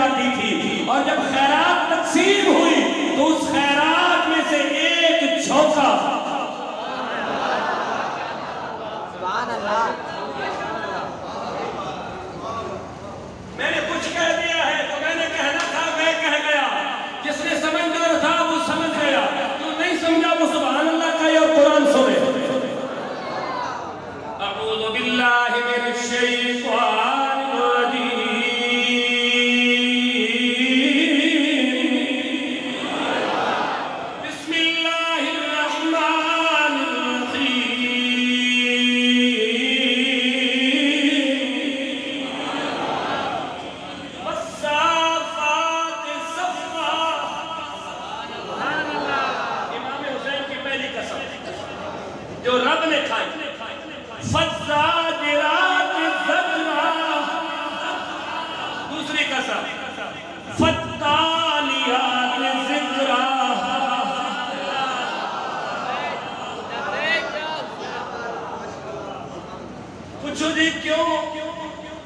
جاتی تھی، اور جب خیرات تقسیم ہوئی تو اس خیرات میں سے ایک جھونکا سبحان اللہ میں نے کچھ کہہ دیا ہے تو میں نے کہنا تھا میں کہہ گیا، جس نے سمجھنا تھا وہ سمجھ گیا، جو نہیں سمجھا وہ سبحان اللہ کہے اور قرآن سنے۔ اعوذ باللہ من الشیطان الرجیم، بسم اللہ الرحمن الرحیم، والصافات صفا۔ امام حسین کی پہلی قسم جو رب نے کھائی، فالزاجرات زجرا، دوسری قسم فالتالیات ذکرا۔ پوچھو جی کیوں؟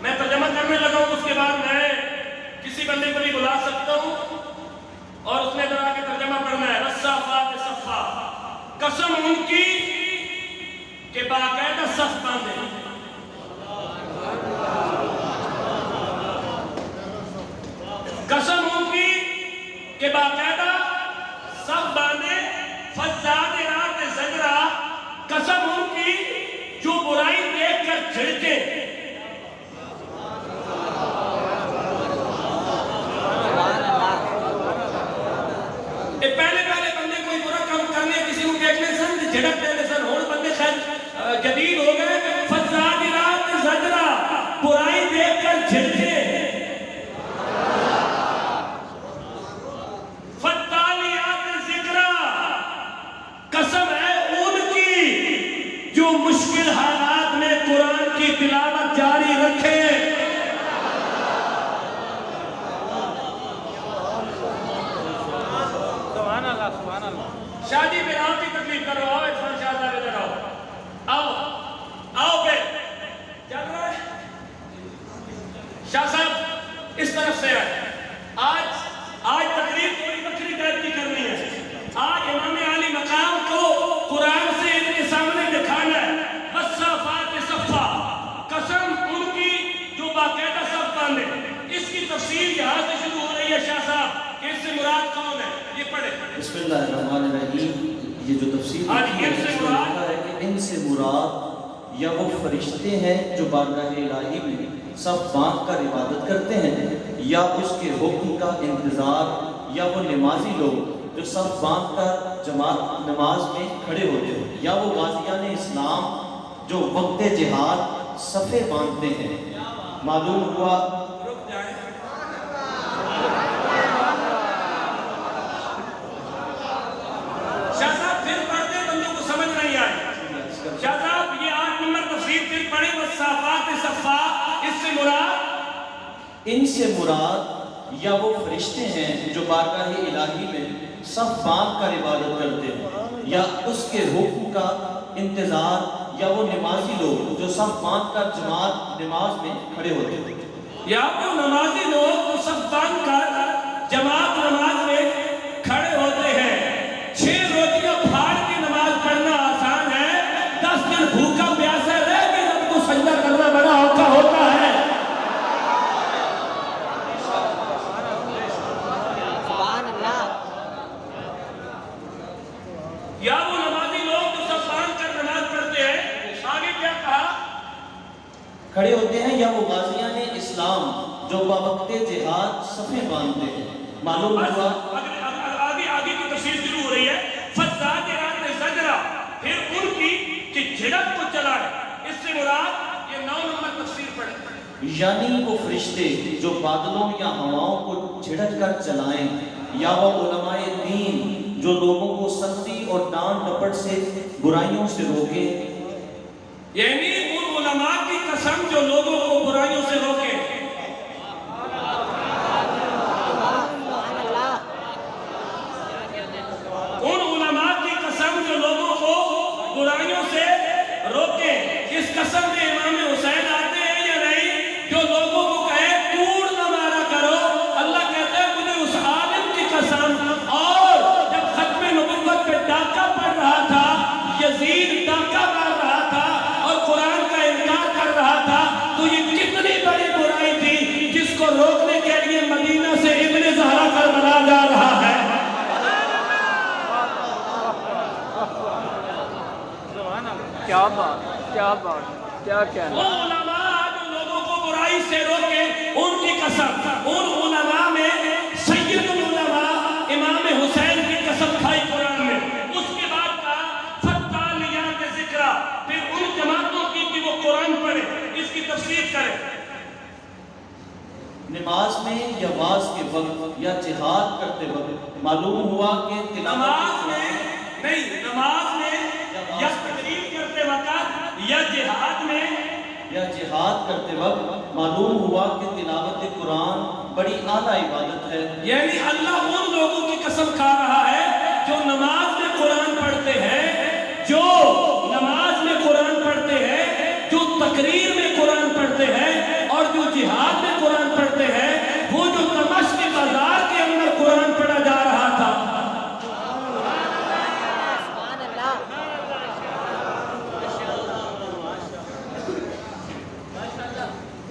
میں ترجمہ کرنے لگا ہوں، اس کے بعد میں کسی بندے کو بھی بلا سکتا ہوں اور اس نے ذرا کے ترجمہ پڑھنا ہے۔ والصافات صفا، قسم ان کی کہ باقاعدہ صف باندھے، قسم ان کی کہ باقاعدہ صف باندھے۔ فالزاجرات زجرا، قسم ان کی جو برائی دیکھ کر جھڑکے۔ پہلے بندے کوئی برا کام کرنے کسی کو دیکھنے سن جھڑک دینے سن، اور بندے خیر جدید ہو گئے۔ فالزاجرات زجرا، برائی دیکھ کر جھڑکے۔ فالتالیات ذکرا، قسم ہے ان کی جو مشکل حالات میں قرآن کی تلاوت جاری رکھے۔ شادی میں آپ کی تکلیف کرو، آؤ عرفان شاہ صاحب ادھر آؤ، آؤ بے چل رہا ہے شاہ صاحب اس طرف سے ہے۔ آج تقریر تھوڑی بکری ٹائپ کی کرنی ہے۔ آج امام عالی مقام کو قرآن سے ان کے سامنے دکھانا ہے۔ والصافات صفا، قسم ان کی جو باقاعدہ صف باندھے۔ اس کی تفسیر یہاں سے شروع ہو رہی ہے شاہ صاحب کہ اس سے مراد کون ہے، یہ پڑھے۔ بسم اللہ الرحمن الرحیم۔ یہ جو تفسیر ہے کہ ان سے مراد یا وہ فرشتے ہیں جو بارگاہ الہی میں صف باندھ کر عبادت کرتے ہیں، یا اس کے حکم کا انتظار، یا وہ نمازی لوگ جو صف باندھ کر جماعت نماز میں کھڑے ہوتے ہیں، یا وہ غازیان اسلام جو وقت جہاد صفیں باندھتے ہیں۔ معلوم ہوا شاہ صاحب یہ 8 نمبر تفسیر پھر پڑھیں۔ والصافات صفا، اس سے مراد، ان سے مراد یا وہ فرشتے ہیں جو بارگاہ الہی میں صف باندھ کر عبادت کرتے ہیں، یا اس کے حکم کا انتظار، یا وہ نمازی لوگ جو صف باندھ کر جماعت نماز میں کھڑے ہوتے ہیں۔ یا وہ نمازی لوگ جو صف باندھ کر جماعت نماز میں کھڑے ہوتے ہیں۔ 6 روٹیاں پھاڑ کے نماز پڑھنا آسان ہے، 10 دن بھوکا پیاسا رہ کے رب کو سجدہ کرنا بڑا اوکھا ہوتا ہے۔ سبحان اللہ یا وہ نمازی لوگ جو صف باندھ کر نماز پڑھتے ہیں، آگے کیا کہا؟ کھڑے ہوتے ہیں، یا وہ غازیان اسلام جو باوقت جہاد صفیں باندھتے ہیں۔ معلوم ہوا آگے کی تفسیر شروع ہو رہی ہے۔ فالزاجرات زجرا، پھر ان کی کہ جھڑک کو چلائے۔ اس سے مراد یہ 9 نمبر تفسیر پڑھیں۔ یعنی وہ فرشتے جو بادلوں یا ہواؤں کو جھڑک کر چلائیں، یا وہ علماء دین جو لوگوں کو سختی اور ڈانٹ ڈپٹ سے برائیوں سے روکے۔ یعنی ان علماء کی قسم جو لوگوں کو برائیوں سے روکے۔ ان علماء کی قسم جو لوگوں کو برائیوں سے روکے۔ اس قسم میں امام حسین آتے ہیں یا نہیں؟ جو لوگوں کو کہے کوڑ نہ مارا کرو، اللہ کیا بات، کیا بات، کیا کہنا. وہ علماء جو لوگوں کو برائی سے روکے، ان کی قسم، ان علماء میں سید العلماء امام حسین کی قسم کھائی قرآن میں. اس کے بعد کہا فتالیات ذکرہ، پھر ان جماعتوں کی کہ وہ قرآن پڑھے، اس کی تفسیر کرے. نماز میں یا واز کے وقت یا جہاد کرتے وقت معلوم ہوا کہ نماز میں نہیں، نماز میں یا تقریر کرتے وقت یا جہاد میں یا جہاد کرتے وقت معلوم ہوا کہ تلاوت قرآن بڑی اعلیٰ عبادت ہے. یعنی اللہ ان لوگوں کی قسم کھا رہا ہے جو نماز میں قرآن پڑھتے ہیں، جو نماز میں قرآن پڑھتے ہیں، جو تقریر میں قرآن پڑھتے ہیں اور جو جہاد میں قرآن پڑھتے ہیں. وہ جو دمشق کے بازار کے اندر قرآن پڑھا جا رہا تھا، سبحان اللہ.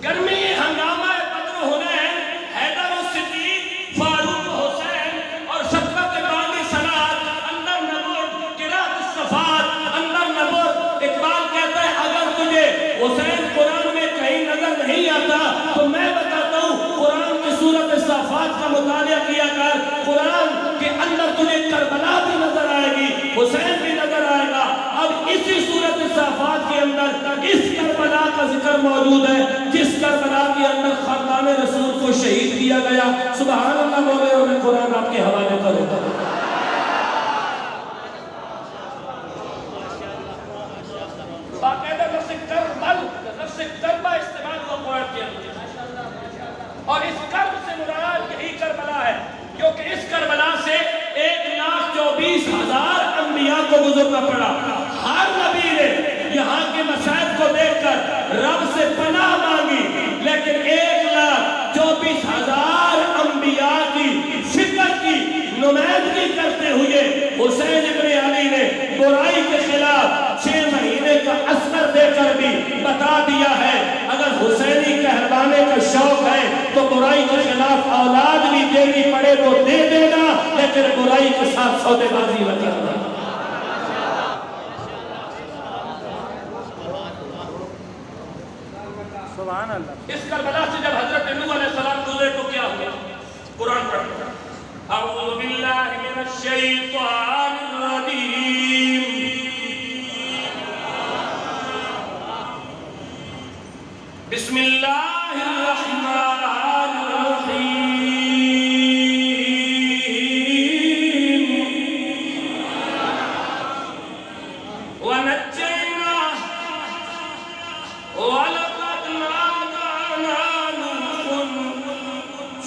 گرمی ہنگامہ بدر حنین، حیدر الصدیق، فاروق حسین اور شفقت بانی صلات، اندر نبوت، قرات الصفات، اندر نبوت. اقبال کہتا ہے اگر تجھے حسین قرآن میں کہیں نظر نہیں آتا تو میں بتاتا ہوں قرآن کی سورت الصفات کا مطالعہ کیا کر. قرآن کے اندر تجھے کربلا بھی نظر آئے گی، حسین بھی نظر آئے گا. اب اسی سورت الصفات کے اندر اس کربلا کا ذکر موجود ہے جس کربلا کے اندر خاندان رسول کو شہید کیا گیا. سبحان اللہ. مولانا میں قرآن آپ کے حوالے کروں گا. باقاعدہ لفظ کربل، لفظ کربہ استعمال ہوا قرآن کے اندر، اور اس کرب سے مراد یہی کربلا ہے کیونکہ اس کربلا سے 1,24,000 انبیاء کو گزرنا پڑا. ہر نبی نے یہاں کے مصائب کو دیکھ کر رب سے پناہ مانگی، لیکن 1,24,000 انبیاء کی فکر کی نمائندگی کرتے ہوئے حسین ابن علی نے برائی کے خلاف 6 مہینے کا عسکر دے کر بھی بتا دیا ہے اگر حسینی کہلوانے کا شوق ہے تو برائی کے خلاف اولاد بھی دینی پڑے تو دے دینا، لیکن برائی کے ساتھ سودے بازی نہ کرنا. سبحان اللہ. اس کربلا سے جب حضرت نوح علیہ السلام گزرے تو کیا ہوا؟ قرآن پڑھتے ہیں اعوذ باللہ من الشیطان الرجیم بسم اللہ الرحمن الرحیم ونجیناہ وَلَقَدْ نَادَانَا نُوحٌ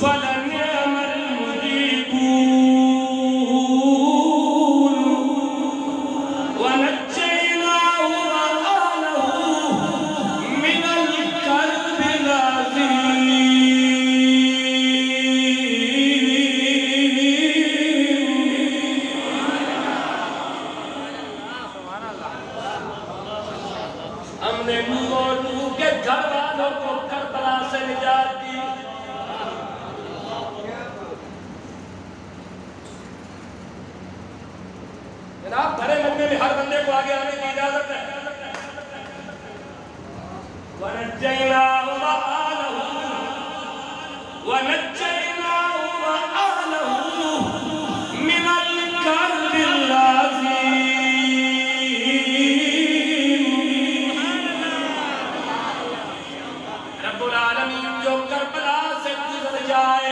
فَلَنِعْمَ الْمُجِيبُونَ وَنَجَّيْنَاهُ وَأَهْلَهُ مِنَ الْكَرْبِ الْعَظِيمِ. ہم نے نوح اور نوح کے گھر والوں کو کربلا سے نجات دی. جناب بھرے لگنے میں ہر بندے کو آگے آنے کی اجازت ہے. وَنَجَّيْنَاهُ وَأَهْلَهُ مِنَ الْكَرْبِ الْعَظِيمِ. رب العالمین جو کربلا سے گزر جائے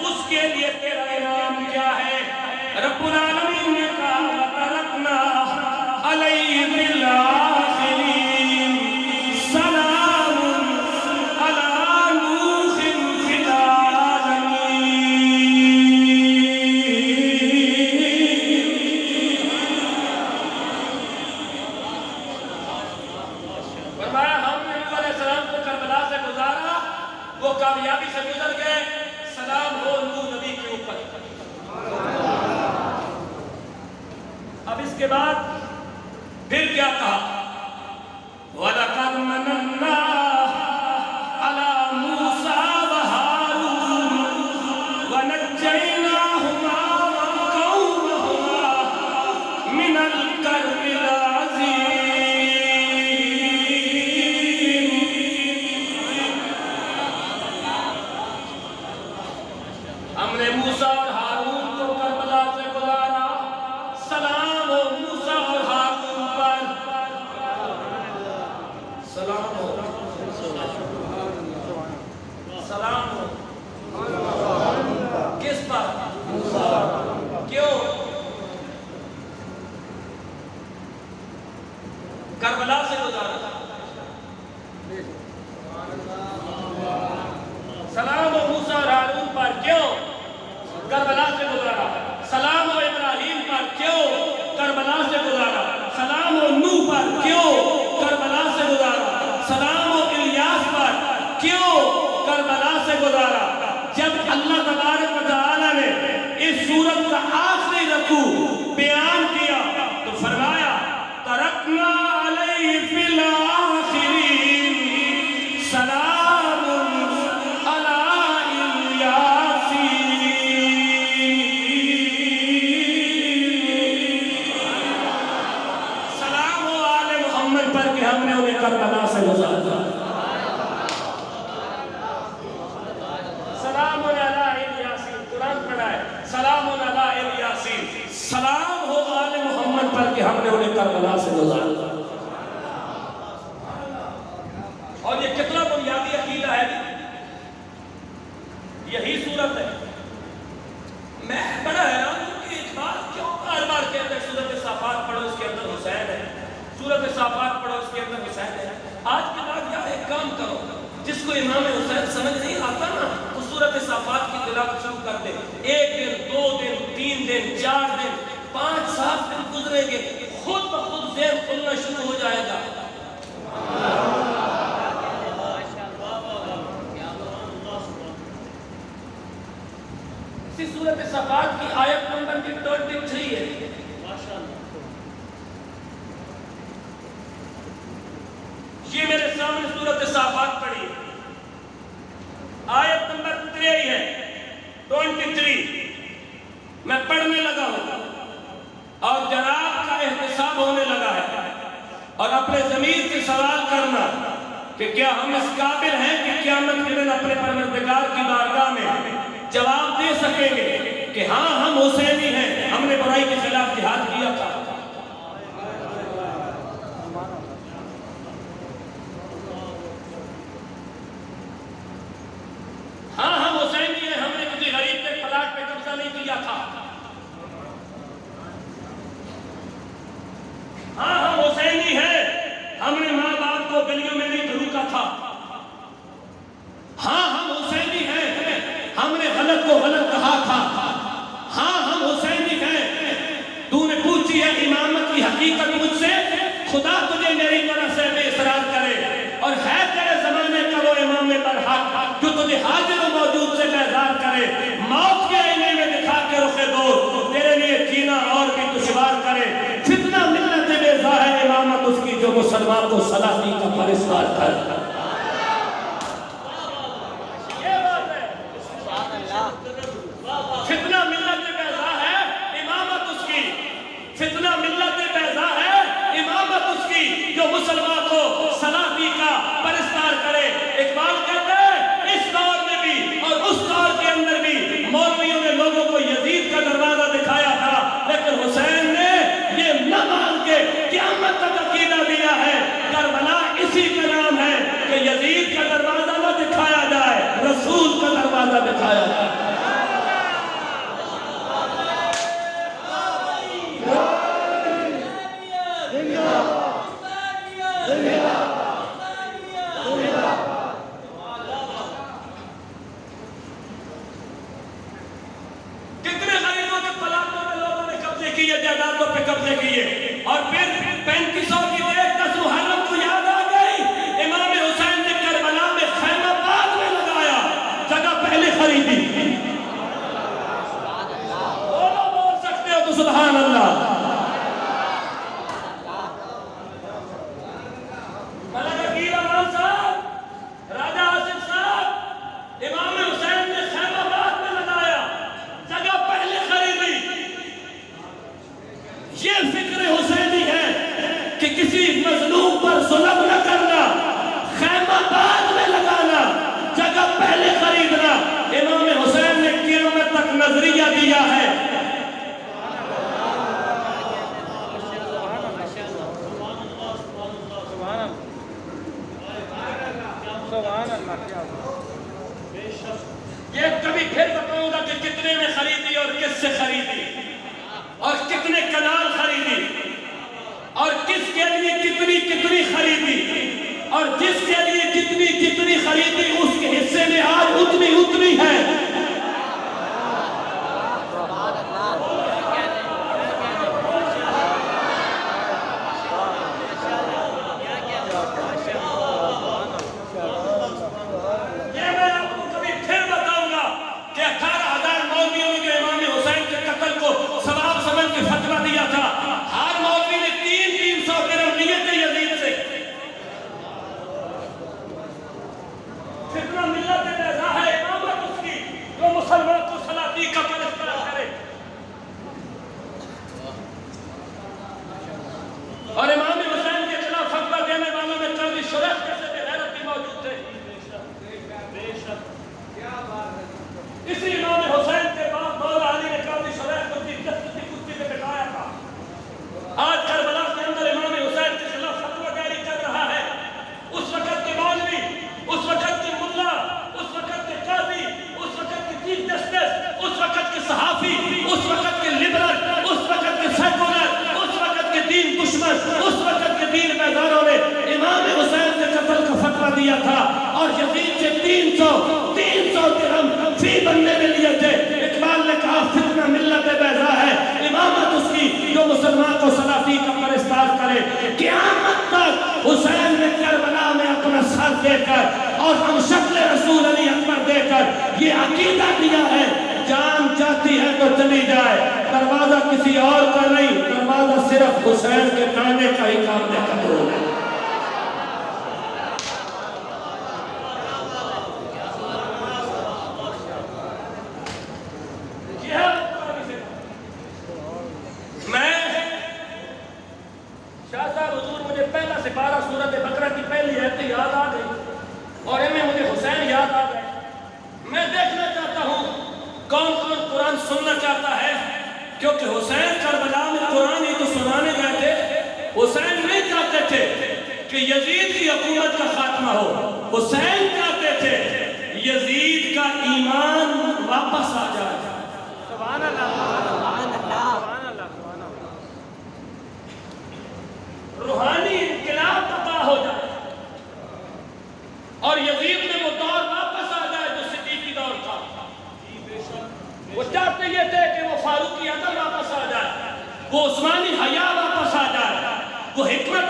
اس کے لیے تیرا انعام کیا ہے؟ رب العالمین نے کہا وَتَرَكْنَا عَلَيْهِ فِي الْآخِرِينَ سَلَامٌ عَلَى نُوحٍ فِي الْعَالَمِينَ. فرمایا ہم نے نوح علیہ السلام کو کربلا سے گزارا، وہ کامیابی سے گزر گئے. سلام ہو نوح نبی کے اوپر. اب اس کے بعد پھر کیا کہا؟ وَلَقَدْ مَنَنَّا عَلَى مُوسَى وَهَارُونَ وَنَجَّيْنَاهُمَا وَقَوْمَهُمَا مِنَ الْكَرْبِ الْعَظِيمِ. کربلا سے گزارا. سلام و موسیٰ اور ہارون پر کیوں کربلا سے گزارا. سلام و ابراہیم پر کیوں کربلا سے گزارا. سلام و نوح پر کیوں کربلا سے گزارا. سلام و الیاس پر کیوں کربلا سے گزارا. جب اللہ تبارک و تعالی نے اس سورت کا آخری رکوع بیان کیا تو فرمایا ترکنا علیہ فی الاخرین سلام علی الیاسین. سلام و آل محمد پر کہ ہم نے انہیں کربلا سے گزارا. سلام علی الیاسین. قرآن پڑھا ہے سلام علی الیاسین. سلام ہو آل محمد پر کہ ہم نے انہیں کربلا سے گزارا. اور یہ کتنا بنیادی عقیدہ ہے. یہی صورت ہے. میں بڑا حیران ہوں کہ اس بات کیوں بار بار کہتے ہیں سورت صافات پڑھو اس کے اندر حسین ہے. سورت صافات پڑھو اس کے اندر حسین ہے. آج کے بعد یا ایک کام کرو جس کو امام حسین سمجھ نہیں آتا نا وہ سورت صافات کی تلاوت شروع کر دے. 1 دن 2 دن 3 دن 4 دن 5 7 دن گزرے گے خود بخود ذہن کھلنا شروع ہو جائے گا. اسی سورت صافات کی آیت نمبر 23 ہے. یہ میرے سامنے سورت صافات پڑھی ہے. آیت نمبر 23 ہے 23. میں پڑھنے لگا ہوں اور جناب کا احتساب ہونے لگا ہے اور اپنے ضمیر سے سوال کرنا کہ کیا ہم اس قابل ہیں کہ قیامت کے دن اپنے پروردگار کی بارگاہ میں جواب دے سکیں گے کہ ہاں ہم حسینی ہیں, ہم نے برائی کے خلاف جہاد کیا تھا. ہاں ہم حسینی ہیں, ہم نے کسی غریب کے پلاٹ پہ قبضہ نہیں کیا تھا. ہاں ہم حسینی ہیں, ہم نے ماں باپ کو گلیوں میں نہیں روکا تھا. ہاں ہم حسینی ہیں, ہم نے غلط کو غلط کہا تھا. ہاں ہم حسینی ہیں, تو نے پوچھی ہے امامت کی حقیقت مجھ سے, خدا تجھے میری طرف سے بے اصرار کرے. اور ہے تیرے زمانے کا وہ امام برحق جو تجھے حاضر و موجود سے بیزار کرے, موت کے آئینے میں دکھا کے رخ دور تیرے لیے جینا اور بھی دشوار کرے. فتنہ ملت بیزا ہے امامت اس کی جو مسلمان کو سلاطی کا پرستار کر. فتنہ ملت بیزا ہے امامت اس کی, فتنہ ملت بیزا ہے امامت اس کی جو مسلمان کو سلاطی کا پرستار کرے. اقبال کہتے ہیں اس دور میں بھی اور اس دور کے اندر بھی مولویوں نے لوگوں کو یزید کا دروازہ دکھایا تھا, لیکن حسین نے یہ نہ مان کے قیامت تک عقیدہ دیا ہے کربلا اسی کا نام ہے کہ یزید کا دروازہ نہ دکھایا جائے, رسول کا دروازہ دکھایا جائے. کتنے غریبوں کے پلاٹوں میں لوگوں نے قبضے کیے, جائیدادوں پہ قبضے کیے, اور پھر 3500 کی دیکھ 10 محرم کو یاد آ گئی. امام حسین نے کربلا میں خیمہ بعد میں لگایا, جگہ پہلے خریدی. بول سکتے ہو تو سبحان اللہ. امام حسین نے خیمہ بعد میں لگایا, جگہ پہلے خریدی. یہ فکر حسینی ہے کہ کسی مظلوم پر ظلم نہ کرنا, خیمہ بعد میں لگانا, جگہ پہلے خریدنا. امام حسین نے قیامت تک نظریہ دیا ہے. یہ کبھی پھر بتاؤں گا کہ کتنے میں خریدی اور کس سے خریدی اور کتنے کنال خریدی اور کس کے لیے کتنے کتنی کتنی خریدی اور جس کے لیے جتنی جتنی خریدی اس کے حصے میں آج اتنی اتنی ہے. یہ میں آپ کو کبھی پھر بتاؤں گا کہ 18,000 مولویوں نے جو امام حسین کے قتل کو ثواب سمجھ کے فتویٰ دیا تھا، ہر مولوی نے 300 درہم لیے تھے یزید سے. فتنہ ملت بیضا ہے امامت اس کی جو مسلمان کو سلاطین کا پرستار کرے. اور امام حسین کے خلاف فتویٰ دینے والوں میں قاضی شریف جیسے بے غیرت بھی موجود تھے. اسی امام حسین کے بعد مولا علی نے قاضی شریف کو کشتی پہ بٹھایا تھا. آج کربلا کے اندر امام حسین کے خلاف فتویٰ جاری کر رہا ہے. اس وقت کے مولوی، اس وقت کے ملا، اس وقت کے قاضی، اس وقت کے چیف جسٹس، اس وقت کے صحافی، اس وقت کے لبرل، اس وقت کے سیکولر، اس وقت کے دین دشمن، اس وقت کے دین بیداروں نے امام حسین کے قتل کا فتویٰ دیا تھا اور یزید سے 300 درہم فی بننے میں لیے تھے. اقبال نے کہا فتنہ ملت بیضا ہے امامت اس کی جو مسلمان کو سلاطین کا پرستار کرے. قیامت تک حسین نے کربلا میں اپنا سر دے کر اور ہم شکل رسول علی اکبر دے کر یہ عقیدہ دیا ہے جان جاتی ہے تو چلی جائے، دروازہ کسی اور کا نہیں، دروازہ صرف حسین کے نانے کا ہی کام دے کر ہے. سپارہ سورت بقرہ کی پہلی آیت یاد آ گئی اور ان میں مجھے حسین یاد آ گئے. میں دیکھنا چاہتا ہوں کون کون قرآن سننا چاہتا ہے، کیونکہ حسین کربلا میں قرآن ہی تو سنانے گئے تھے. حسین نہیں چاہتے تھے کہ یزید کی حکومت کا خاتمہ ہو، حسین چاہتے تھے یزید کا ایمان واپس آ جائے. سبحان اللہ، سبحان اللہ، سبحان اللہ. روحانی انقلاب برپا ہو جائے اور یزید میں وہ دور واپس آ جائے جو صدیقی دور تھا. وہ چاہتے یہ تھے کہ وہ فاروقی عدل واپس آ جائے، وہ عثمانی حیا واپس آ جائے، وہ حکمت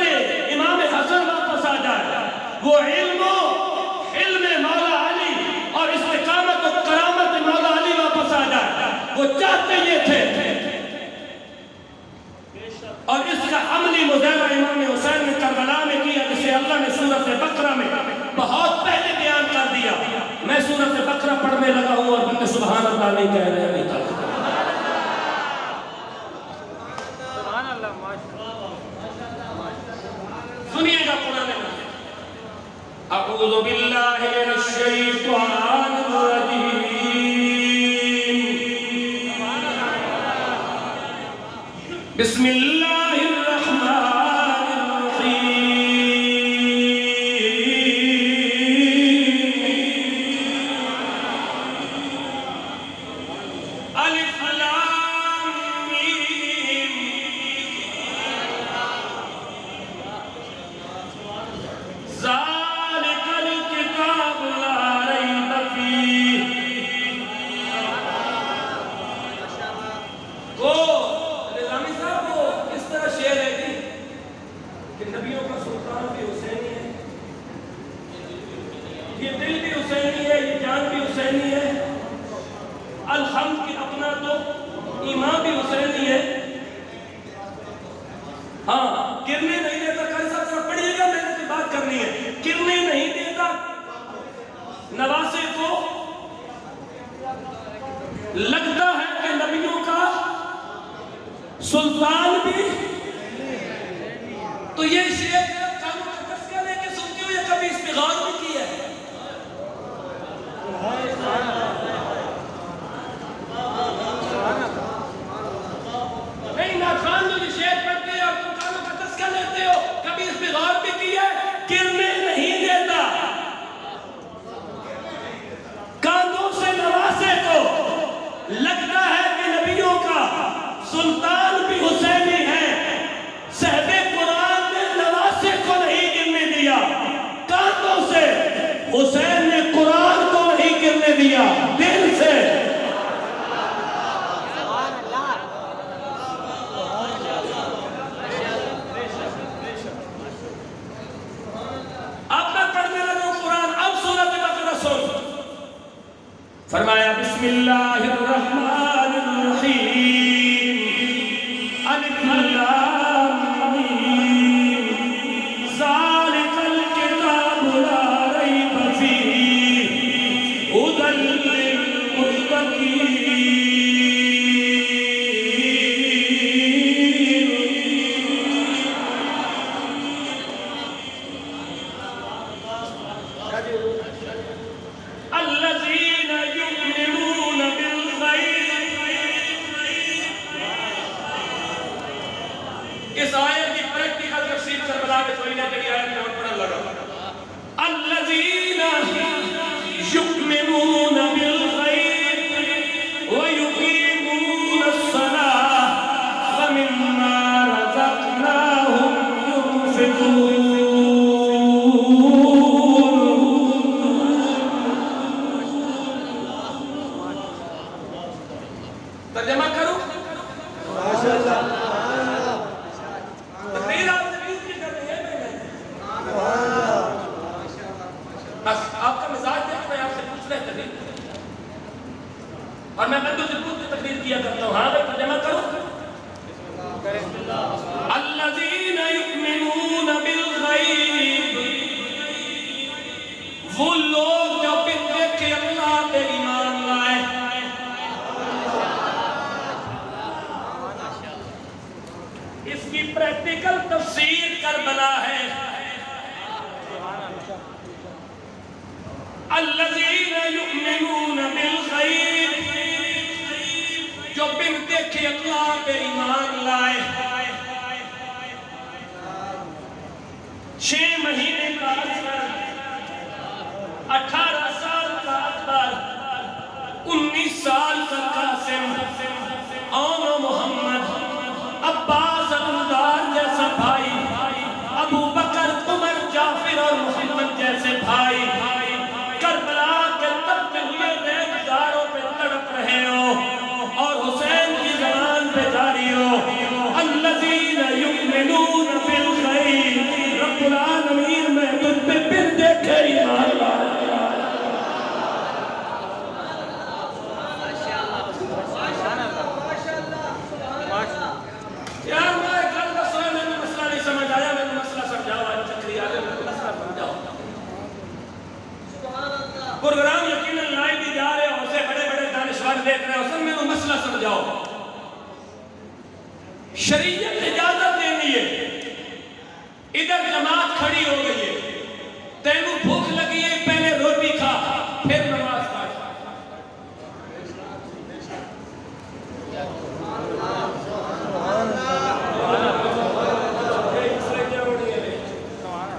امام حسن واپس آ جائے، وہ علم مولا علی اور استقامت و کرامت مولا علی واپس آ جائے. وہ چاہتے یہ تھے اور اس کا عملی مظاہرہ امام حسین نے کربلا میں کیا، جسے اللہ نے سورت بقرہ میں بہت پہلے بیان کر دیا. میں سورت بقرہ پڑھنے لگا ہوں اور بندے سبحان اللہ نہیں کہہ رہے ابھی تک. سبحان اللہ، ماشاءاللہ. سنیے گا قرآن میں. اعوذ باللہ من الشیطان الرجیم. بسم اللہ الرحمن الرحیم. الف لام میم. ذالک الکتاب لا ریب فیہ. شعر ہے جی کہ نبیوں کا سلطان بھی حسینی ہے، یہ دل بھی حسینی ہے، یہ جان بھی حسینی ہے. الحمد کی اپنا تو ایمان بھی حسینی ہے. ہاں گرنے نہیں دیتا. قاری صاحب ذرا پڑھیے گا، میں نے کوئی بات کرنی ہے. گرنے نہیں دیتا نواسے کو. لگتا ہے کہ نبیوں کا سلطان بھی تو یہ شعر کانوں کا تذکرہ لے کے سنتی ہو یا کبھی اس پہ غور بھی کیا ہے؟ نہیں ناخوان جو یہ شعر پڑھتے ہیں اور کانوں کا تذکرہ لیتے فرمایا بسم اللہ الرحمن الرحیم الف لام میم ذالک الکتاب لا ریب فیہ ھدی للمتقین. الذین یؤمنون بالغیب. اس آیت کی پریکٹیکل تفسیر کربلا میں سمجھنے کے لیے آیت میں پڑھنے لگا. الذین یؤمنون بالغیب ویقیمون الصلاة ومما رزقناہم ينفقون. ترجمہ کرو. تقریر آپ سے بیوت کی کر رہی ہے. بس آپ کا مزاج دیکھ میں آپ سے پوچھ رہے تقریر اور میں بندوں سے پوچھ کے تقریر کیا کرتا ہوں. ہاں بھائی ترجمہ کرو. الذین یؤمنون بالغیب. وہ لوگ جو بن دیکھے اللہ پہ ایمان لائے. اس کی پریکٹیکل تفسیر کربلا ہے. الذین یؤمنون بالغیب. جو بن دیکھے اللہ پہ ایمان لائے. 6 مہینے کا عرصہ، 18 سال کا اکبر، 19 سال کا قاسم، اور محمد، عباس عبداللہ جیسا بھائی، ابو بکر، عمر، جعفر اور محمد جیسے بھائی کربلا کے تپتے ہوئے ریگزاروں پہ تڑپ رہے ہو اور حسین کی زبان پہ جاری ہو. الذین یؤمنون بالغیب. رب العالمین میں تجھ پہ بن دیکھے ایمان لائے. یار میں کل دس رہا میں نے مسئلہ نہیں سمجھ آیا. میں نے مسئلہ سمجھاؤ. چکری آگے میں نے مسئلہ سمجھاؤ. پروگرام یقیناً لائیو بھی جا رہے ہو. اسے بڑے بڑے دانشور دیکھ رہے ہو. سب میں نے مسئلہ سمجھاؤ. شریعت اجازت دینی ہے. ادھر جماعت کھڑی ہو گئی ہے. تینوں بھوک لگی ہے، پہلے روٹی کھا پھر نماز پڑھ.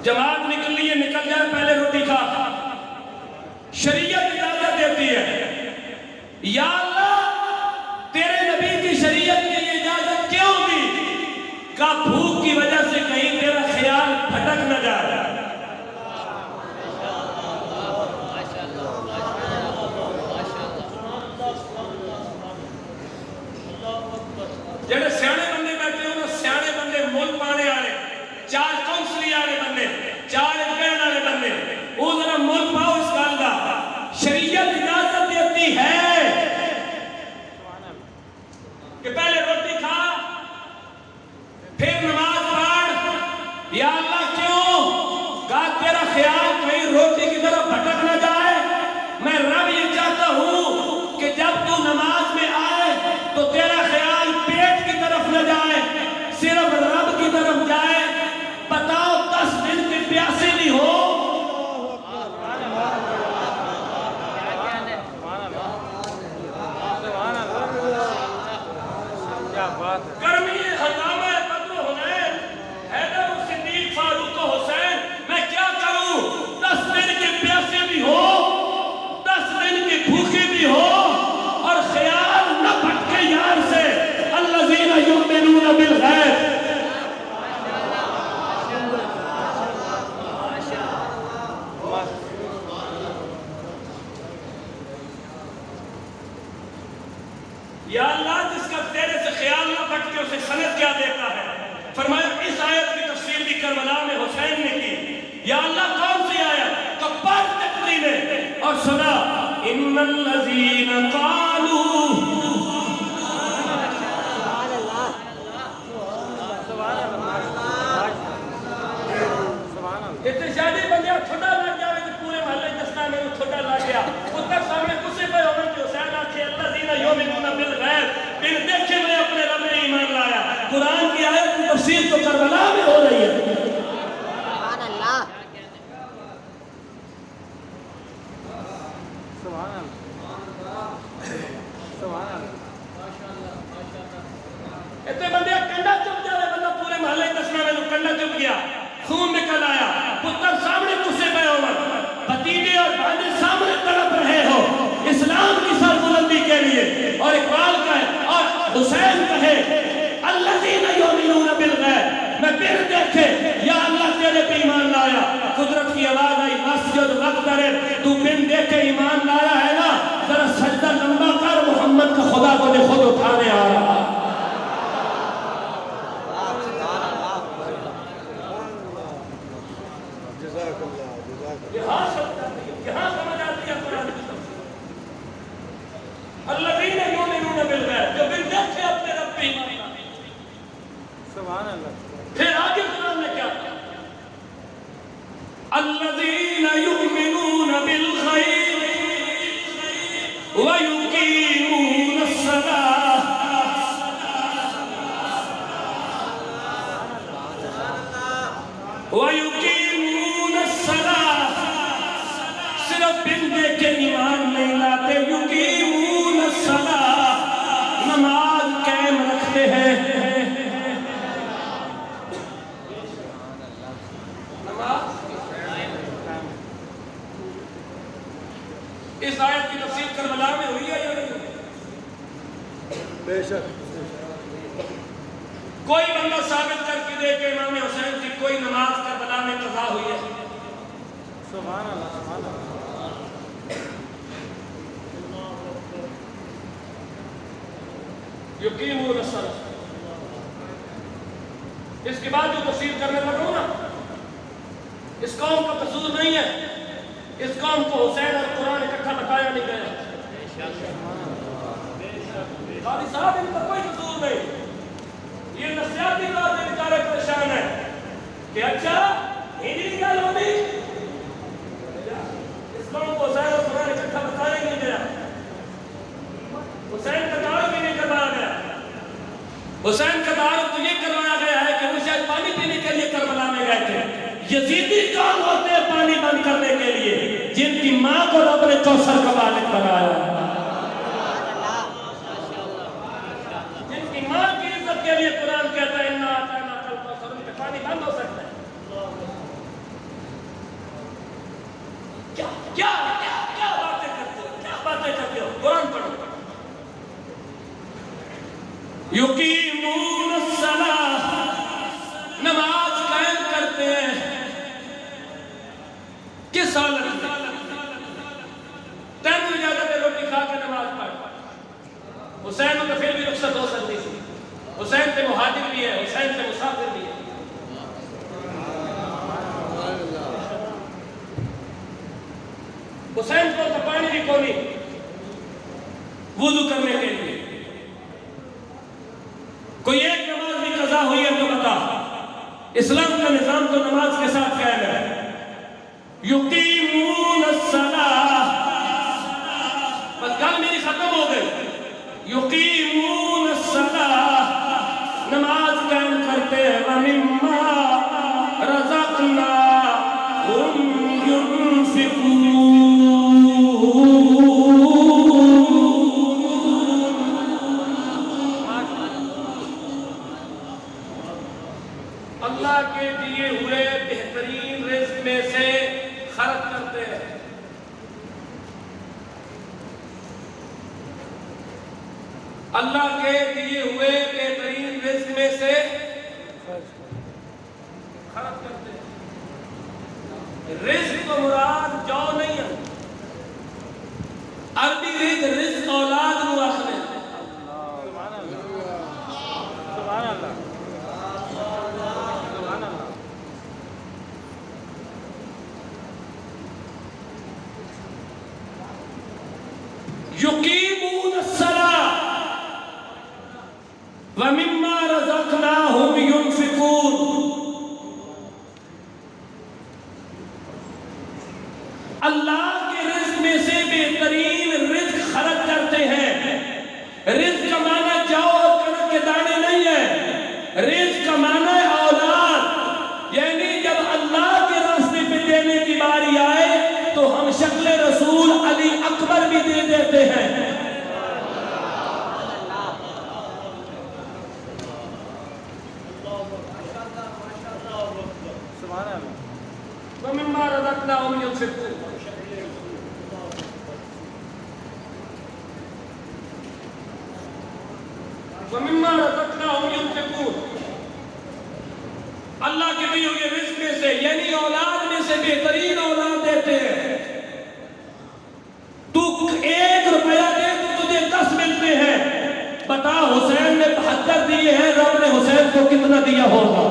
جماعت نکلنی ہے، نکل جائے، پہلے روٹی کھا. شریعت اجازت دیتی ہے. یا اللہ تیرے نبی کی شریعت نے یہ اجازت کیوں دی؟ کہ بھوک کی وجہ سے کہیں تیرا خیال بھٹک نہ جائے. جڑے سیانے بندے بیٹھے ہوں سیانے بندے مول پانے آنے، 4 کونسلی آنے بندے، 4 امپین آنے بندے، وہ ذرا مول پاؤ اس گال دا. شریعت اجازت دیتی ہے کہ پہلے روٹی کھا پھر نماز پڑھ. یا اللہ کیوں؟ کہا تیرا خیال کہیں روٹی کی طرف بھٹک نہ جائے. میں رب یہ چاہتا ہوں کہ جب تو نماز میں آئے تو تیرا خیال پیٹ کی طرف نہ جائے، صرف رب کی طرف جائے. بتاؤ 10 دن کی پیاسی نہیں ہو. گرمی ہنگامہ بدر حنین، حیدر صدیق، فاروق حسین، میں کیا کروں؟ 10 دن کی پیاسی بھی ہو، 10 دن کی بھوکی بھی ہو، اور خیال نہ بھٹکے یار سے. الذین یؤمنون بالغیب. یا اللہ جس کا تیرے سے خیال نہ بھٹکے اسے سند کیا دیتا ہے. فرمایا اس آیت کی تفسیر بھی کربلا میں حسین نے کی. یا اللہ کون سی آیت؟ تو پڑھ تقریر اور سنا. ان إن الذين قالوا اتشادی بندیا تھوڑا لگ جائے تو پورے محلے دسنا میں تھوڑا لگ گیا اتر سامنے کسے پہ ہونے کے حسین آکھے الذین یؤمنون بالغیب پھر دیکھے میں اپنے رب نے ایمان لایا. قرآن کی آیت کی تفسیر تو کربلا میں ہو رہی ہے. سبحان اللہ سبحان اللہ سبحان اللہ. اتنے بندے کنڈا چپ جائے بندہ پورے محلے دسنا میں کنڈا چپ گیا خون نکل آیا پتر سامنے کسے پہ ہونا بھتیجے اور بھانجے سامنے تڑپ رہے ہو اسلام کی سربلندی کے لیے. اور اقبال کہے اور حسین کہے الذین یؤمنون بالغیب میں پھر دیکھے یا اللہ تیرے پہ ایمان لایا. قدرت کی آواز آئی مسجد مقدرے تو بن دیکھے ایمان لایا ہے نا ذرا سجدہ لمبا کر محمد کا خدا کو نے خود اٹھانے آ رہا. یہاں سمجھ آتی ہے قرآن کی تفسیر. الذین یؤمنون بالغیب جو بن دیکھے اپنے رب پہ ایمان لایا. سبحان اللہ. پھر آگے قرآن نے کیا کہا الذین یؤمنون بالغیب ویقیمون الصلاۃ ویقیمون الصلاۃ. صرف بن دے کے ایمان نہیں لاتے یقیمون الصلاۃ نماز قائم رکھتے ہیں. اس آیت کی تفسیر کربلا میں ہوئی ہے یا نہیں ہوئی؟ بے شک. کوئی بندہ ثابت کر کے دے کہ امام حسین کی کوئی نماز کربلا میں قضا ہوئی ہے؟ سبحان اللہ سبحان اللہ. یقیمون الصلاۃ. اس کے بعد جو تفسیر کرنے لگا نا اس قوم کا قصور نہیں ہے. اس قوم کو حسین اور قرآن اکٹھا بتایا نہیں گیا. قاضی صاحب ان کا کوئی قصور نہیں. یہ نفسیاتی طور سے بیچارے پریشان ہیں کہ اچھا ہجری گل ہوگی اس قوم کو حسین اور قرآن اکٹھا بتایا نہیں گیا. حسین کا تعارف بھی نہیں کروایا گیا. حسین کا تعارف تو یہ کروایا گیا ہے کہ وہ شاید پانی پینے کے لیے کربلا میں گئے تھے. یزیدی کون ہوتے ہیں پانی بند کرنے کے لیے جن کی ماں کو رب نے کوثر کا مالک بنایا. جن کی ماں کی عزت کے لیے قرآن کہتا ہے انا اعطیناک الکوثر. ان پہ پانی بند ہو سکتا ہے. کیا کیا کیا باتیں کرتے ہو کیا باتیں کرتے ہو. قرآن پڑھو. یقیمون الصلاۃ نماز قائم کرتے ہیں. کس حالت میں؟ تین اجازت ہے روٹی کھا کے نماز پڑھ. حسین تو پھر بھی رخصت ہو سکتی تھی. حسین سے مہاجر بھی ہے حسین سے مسافر بھی ہے. حسین کو تو پانی بھی کونی وضو کرنے کے لیے. کوئی ایک نماز بھی قضا ہوئی ہے تو بتا. اسلام کا نظام تو نماز کے ساتھ قائم ہے. یقیمون الصلاۃ بس گل میری ختم ہو گئی. یقیمون الصلاۃ نماز قائم کرتے ہیں. وَمِمَّا رَزَقْنَاهُمْ يُنْفِقُونَ. اللہ کے دیے ہوئے بہترین رزق میں سے خرچ کرتے ہیں. اللہ کے دیے ہوئے بہترین رزق میں سے خرچ کرتے ہیں. رزق کو مراد جو نہیں ہے. عربی رزق اولاد نو آخر ہے. سبحان اللہ سبحان اللہ. رزقناهم ينفقون. اللہ کے رزق میں سے بہترین رزق خرچ کرتے ہیں. رزق کا معنی جاؤ اور کڑک کے دانے نہیں ہے. رزق کا معنی ہے اولاد. یعنی جب اللہ کے راستے پہ دینے کی باری آئے تو ہم شکل رسول علی اکبر بھی دے دیتے ہیں. وَمِمَّا رَزَقْنَاهُمْ يُنْفِقُونَ. وَمِمَّا رَزَقْنَاهُمْ يُنْفِقُونَ. اللہ کے دیے ہوئے رزق میں سے یعنی اولاد میں سے بہترین اولاد دیتے ہیں. تو 1 روپیہ دے تو تجھے 10 ملتے ہیں. بتا حسین نے 72 دیے ہیں, رب نے حسین کو کتنا دیا ہوگا؟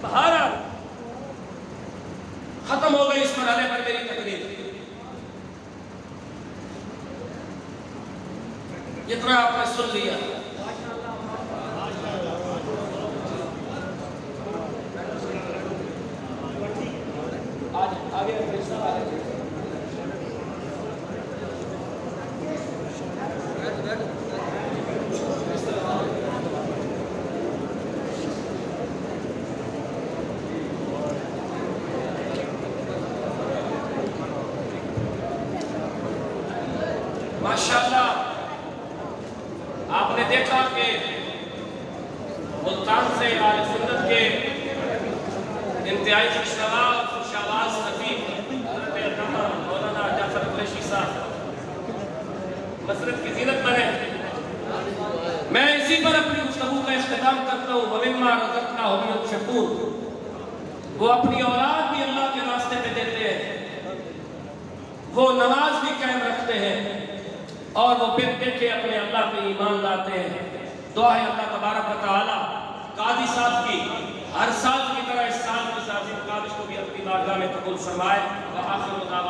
بہرحال ختم ہو گئی اس مرحلے پر میری تقریر. جتنا آپ نے سن لیا آگے ماشاءاللہ آپ نے دیکھا کہ ملتان سے اہل سنت کے انتہائی خوشآواز خطیب حضرت علامہ مولانا جعفر قریشی صاحب مسرت کی زینت بنے. میں اسی پر اپنی گفتگو کا اختتام کرتا ہوں. وَمِمَّا رَزَقْنَاهُمْ يُنْفِقُونَ. وہ اپنی اولاد بھی اللہ کے راستے پہ دیتے ہیں, وہ نماز بھی قائم رکھتے ہیں, اور وہ پھر دیکھے اپنے اللہ پہ ایمان لاتے ہیں. دعا ہے اللہ تبارک و تعالی قاضی صاحب کی ہر سال کی طرح اس سال کی سازی قابش کو بھی اپنی بارگاہ میں قبول فرمائے. وآخر دعوانا